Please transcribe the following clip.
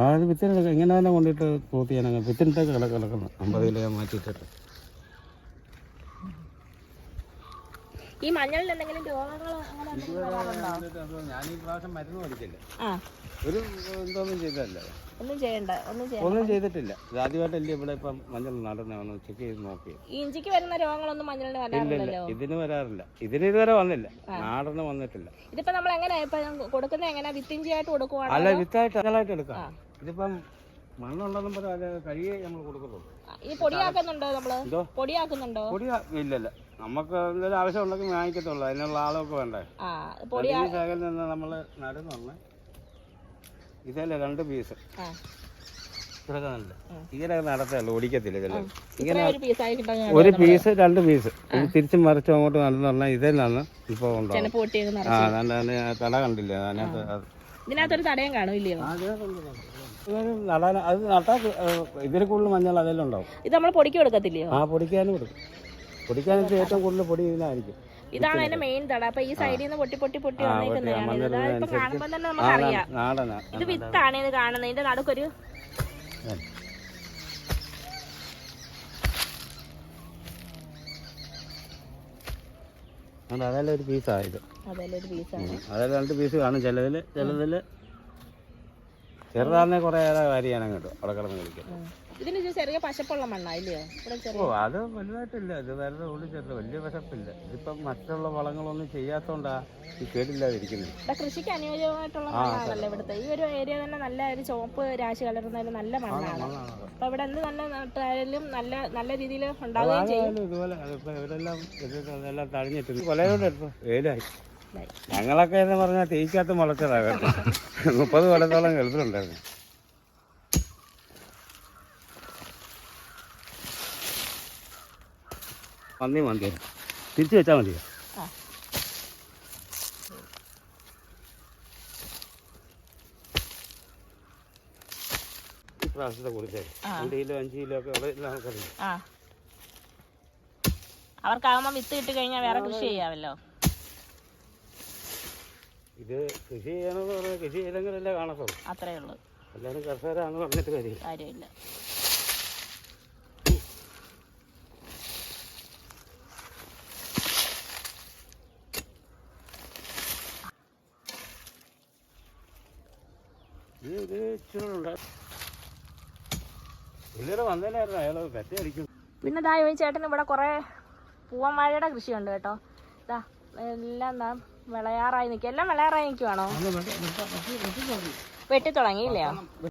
അത് വിത്തിനൊക്കെ ഇങ്ങനെ തന്നെ കൊണ്ടിട്ട് പോത്ത് ചെയ്യാനൊക്കെ വിത്തിനിട്ടൊക്കെ കിടക്കുന്നു 50 കിലോ മാറ്റിയിട്ടിട്ട്. ഈ മഞ്ഞളിൽ എന്തെങ്കിലും രോഗങ്ങളോ ഞാൻ ഈ പ്രാവശ്യം മരുന്ന് മേടിച്ചില്ല. ഒരു എന്തോന്നും ചെയ്തല്ല. ഒന്നും ചെയ്തിട്ടില്ല. ആദ്യമായിട്ടല്ലേ ഇവിടെ ഇപ്പം മഞ്ഞൾ നടന്നു ചെക്ക് ചെയ്ത് നോക്കി. ഇഞ്ചിക്ക് വരുന്ന രോഗങ്ങളൊന്നും മഞ്ഞളിന് വരാറില്ലല്ലോ. ഇതിന് വരാറില്ല. ഇതിന് ഇതുവരെ വന്നില്ല. നാടന് വന്നിട്ടില്ല. ഇതിപ്പോ നമ്മൾ എങ്ങനെയാ കൊടുക്കുന്നത്? എങ്ങനെ വിത്തിഞ്ചിയായിട്ട് കൊടുക്കുവാണോ? അല്ല, വിത്തായിട്ട് അകലായിട്ട് എടുക്കാം. ഇതിപ്പം മണ്ണുണ്ടെന്നും പറയാതെ കഴിയേ നമ്മൾ കൊടുക്കുള്ളൂ. ഈ പൊടിയാക്കുന്നുണ്ടോ? നമ്മള് പൊടിയാക്കുന്നുണ്ടോ? ഇല്ലല്ല, നമുക്ക് എന്തെങ്കിലും ആവശ്യം ഉണ്ടെങ്കിൽ വാങ്ങിക്കത്തുള്ളൂ. അതിനുള്ള ആളൊക്കെ വേണ്ടേ. ശേഖരിൽ നിന്ന് നമ്മള് നടുന്നു. ഇതല്ലേ 2 പീസ് ഇതൊക്കെ നല്ല ഇങ്ങനെ നടത്തുള്ളൂ, ഓടിക്കത്തില്ല. ഇതെല്ലാം ഇങ്ങനെ 1 പീസ് 2 പീസ് തിരിച്ചും മറിച്ചും അങ്ങോട്ട് നടന്നു പറഞ്ഞാൽ ഇതെല്ലാം ഇപ്പൊ ഉണ്ടോ. തട കണ്ടില്ല ഇതിനകത്തൊരു തടയം കാണും ഇല്ലയോ? അത് നട്ടാ ഇതിന് കൂടുതൽ മഞ്ഞൾ അതെല്ലാം ഉണ്ടാവും. ഇത് നമ്മൾ പൊടിക്ക് കൊടുക്കത്തില്ലയോ? പൊടിക്കാനും കൊടുക്കും. പൊടിക്കാനും ഏറ്റവും കൂടുതൽ പൊടി ഇതിനായിരിക്കും. ഇതാണ് അതിന്റെ മെയിൻ തട. അപ്പൊ ഈ സൈഡിൽ നിന്ന് പൊട്ടി വന്നേക്കുന്നതാണ്. കാണുമ്പോ തന്നെ നമുക്കറിയാം ഇത് വിത്താണ്. ഇത് കാണുന്നത് ഇതിന്റെ നടുക്കൊരു അതെല്ലാം ഒരു പീസായത്. അതെല്ലാം 2 പീസ് കാണും. ചിലതില് ചെറുതാന്നെ കുറെ കാര്യമാണ് കേട്ടോ അവിടെ കിടന്ന് കളിക്കും. ഇതിന് ചെറിയ പശപ്പുള്ള മണ്ണായില്ലയോ? അത് വലുതായിട്ടില്ല. ഇത് വേറെ ഉള്ളി ചെറുത്, വലിയ പശപ്പില്ല. ഇതിപ്പം മറ്റുള്ള വളങ്ങളൊന്നും ചെയ്യാത്തോണ്ടാ ഈ കേടില്ലാതിരിക്കുന്നത്. കൃഷിക്ക് അനുയോജ്യമായിട്ടുള്ള മണ്ണാണല്ലോ ഇവിടുത്തെ. ഈ ഒരു ഏരിയ തന്നെ നല്ല ഒരു ചുവപ്പ് രാശി കലർന്നതിൽ നല്ല മണ്ണാണ്. അപ്പൊ ഇവിടെ എന്ത് തന്നെ നട്ടായാലും നല്ല രീതിയിൽ ഉണ്ടാവുകയും ചെയ്യും. ഇതുപോലെ ഇവരെല്ലാം തഴഞ്ഞിട്ട് കൊലയോടെ എടുത്തു വേലായി. ഞങ്ങളൊക്കെ എന്ന് പറഞ്ഞാൽ തേക്കാത്ത മുളച്ചതാകട്ടെ. 30 കൊല്ലത്തോളം ഗൾഫിലുണ്ടായിരുന്നു. മന്തി തിരിച്ചു വെച്ചാൽ മതിയോ? ഈ പ്രാവശ്യത്തെ കുറിച്ച് 2 കിലോ 5 കിലോ ഒക്കെ നമുക്കറിയാം. അവർക്കാവുമ്പോ വിത്ത് കിട്ടി കഴിഞ്ഞാൽ വേറെ കൃഷി ചെയ്യാമല്ലോ. ഇത് കൃഷി ചെയ്യണമെന്ന് പറഞ്ഞാൽ കൃഷി ചെയ്തെങ്കിലല്ലേ കാണത്തുള്ളൂ. അത്രേ ഉള്ളൂ. എല്ലാവരും കർഷകരാന്ന് പറഞ്ഞിട്ട് കാര്യമില്ല. പിന്നെ ദാ ഈ ചേട്ടന് ഇവിടെ കുറെ പൂവൻ വാഴയുടെ കൃഷിയുണ്ട് കേട്ടോ. ഇതാ എല്ലാം വിളയാറായി നിൽക്കുക. എല്ലാം വിളയാറായി നിൽക്കുവാണോ? വെട്ടി തുടങ്ങിയില്ലയോ?